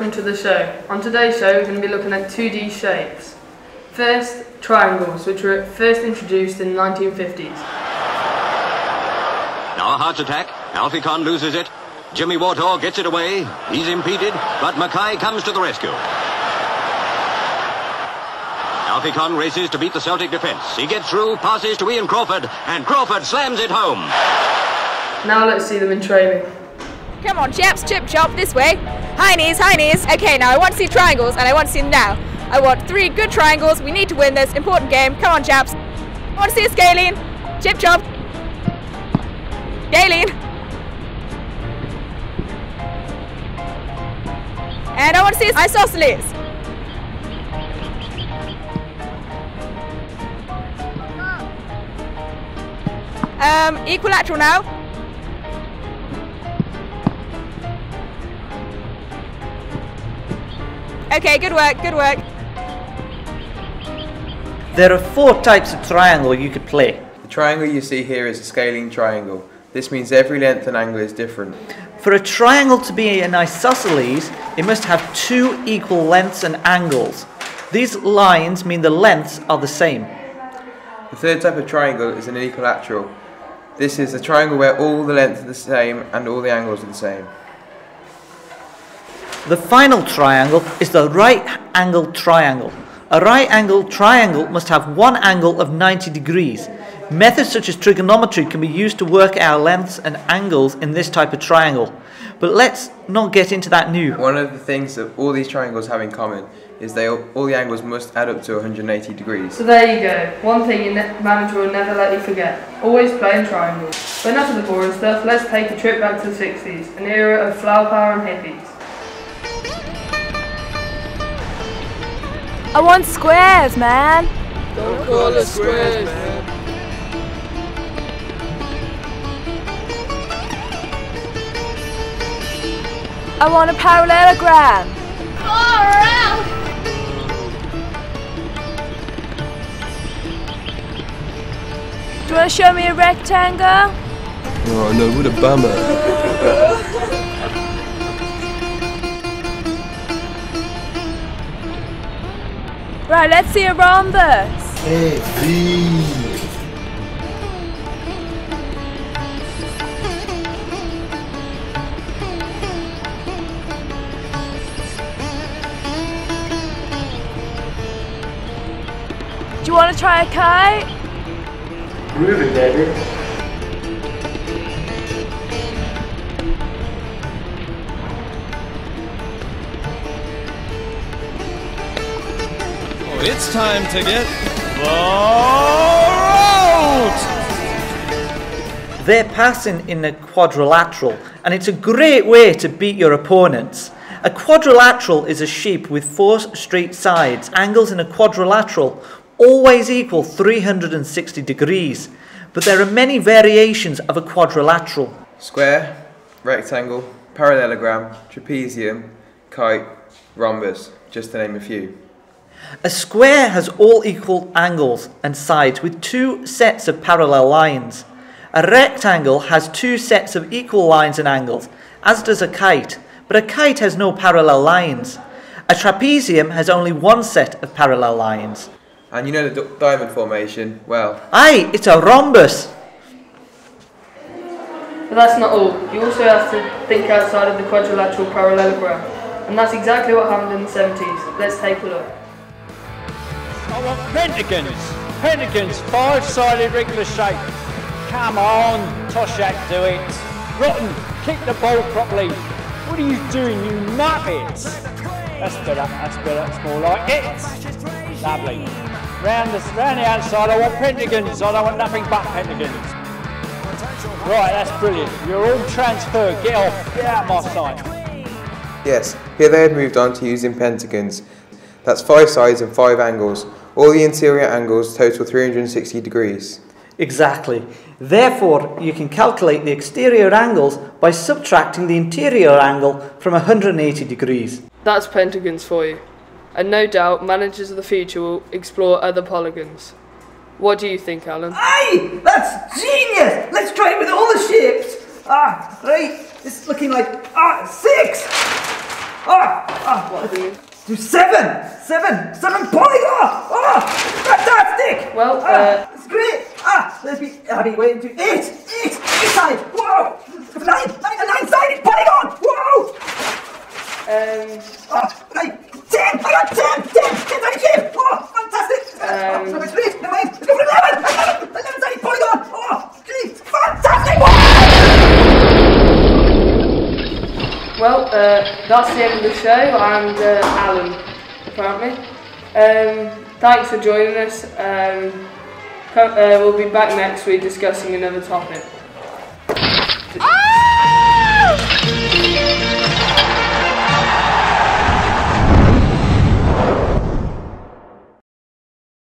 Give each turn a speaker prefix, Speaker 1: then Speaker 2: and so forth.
Speaker 1: welcome to the show. On today's show we're going to be looking at 2D shapes. First, triangles, which were first introduced in the 1950s.
Speaker 2: Now a heart attack. Alfie Conn loses it. Jimmy Warthog gets it away. He's impeded, but Mackay comes to the rescue. Alfie Conn races to beat the Celtic defence. He gets through, passes to Ian Crawford, and Crawford slams it home.
Speaker 1: Now let's see them in training.
Speaker 3: Come on, chaps, chip chop, this way. High knees, high knees. Okay, now I want to see triangles, and I want to see them now. I want 3 good triangles. We need to win this important game. Come on, chaps. I want to see a scalene. Chip chop. Scalene. And I want to see isosceles. Equilateral now. Okay, good work, good work.
Speaker 4: There are 4 types of triangle you could play.
Speaker 5: The triangle you see here is a scalene triangle. This means every length and angle is different.
Speaker 4: For a triangle to be an isosceles, it must have 2 equal lengths and angles. These lines mean the lengths are the same.
Speaker 5: The third type of triangle is an equilateral. This is a triangle where all the lengths are the same and all the angles are the same.
Speaker 4: The final triangle is the right-angled triangle. A right-angled triangle must have one angle of 90 degrees. Methods such as trigonometry can be used to work out lengths and angles in this type of triangle. But let's not get into that now.
Speaker 5: One of the things that all these triangles have in common is all the angles must add up to 180 degrees.
Speaker 1: So there you go. One thing your manager will never let you forget. Always play in triangles. But enough of the boring stuff, let's take a trip back to the 60s, an era of flower power and hippies.
Speaker 3: I want squares, man.
Speaker 6: Don't call us squares, man.
Speaker 3: I want a parallelogram. Do you want to show me a rectangle?
Speaker 6: Oh no, what a bummer.
Speaker 3: Right, let's see a rhombus.
Speaker 6: Hey,
Speaker 3: Do you want to try a kite?
Speaker 6: Groove it, baby.
Speaker 7: Oh, it's time to get the road!
Speaker 4: They're passing in a quadrilateral, and it's a great way to beat your opponents. A quadrilateral is a shape with 4 straight sides. Angles in a quadrilateral always equal 360 degrees, but there are many variations of a quadrilateral.
Speaker 5: Square, rectangle, parallelogram, trapezium, kite, rhombus, just to name a few.
Speaker 4: A square has all equal angles and sides with 2 sets of parallel lines. A rectangle has 2 sets of equal lines and angles, as does a kite, but a kite has no parallel lines. A trapezium has only 1 set of parallel lines.
Speaker 5: And you know the diamond formation, well...
Speaker 4: Aye, it's a rhombus!
Speaker 1: But that's not all. You also have to think outside of the quadrilateral parallelogram. And that's exactly what happened in the 70s. Let's take a look.
Speaker 8: I want pentagons. Pentagons, 5-sided regular shape. Come on, Toshak, do it. Rotten, kick the ball properly. What are you doing, you muppets? That's better, that's more like it. Lovely. Round the outside, I want pentagons. I don't want nothing but pentagons. Right, that's brilliant. You're all transferred. Get off, get out of my sight.
Speaker 5: Yes, here they had moved on to using pentagons. That's 5 sides and 5 angles. All the interior angles total 360 degrees.
Speaker 4: Exactly. Therefore, you can calculate the exterior angles by subtracting the interior angle from 180 degrees.
Speaker 1: That's pentagons for you. And no doubt, managers of the future will explore other polygons. What do you think, Alan?
Speaker 9: Aye! That's genius! Let's try it with all. all the shapes. Right, it's looking like 6.
Speaker 1: What do you?
Speaker 9: Do 7 polygon! Oh, fantastic!
Speaker 1: Well,
Speaker 9: it's great! I've been waiting to 8 side! Whoa! 9-sided polygon! Whoa! 10! I got 10-sided shape! Oh, fantastic! It's great! Never mind! Let's go for 11-sided polygon! Oh, geez! Fantastic!
Speaker 1: Well, that's the end of the show, and Alan, apparently. Thanks for joining us. We'll be back next week discussing another topic.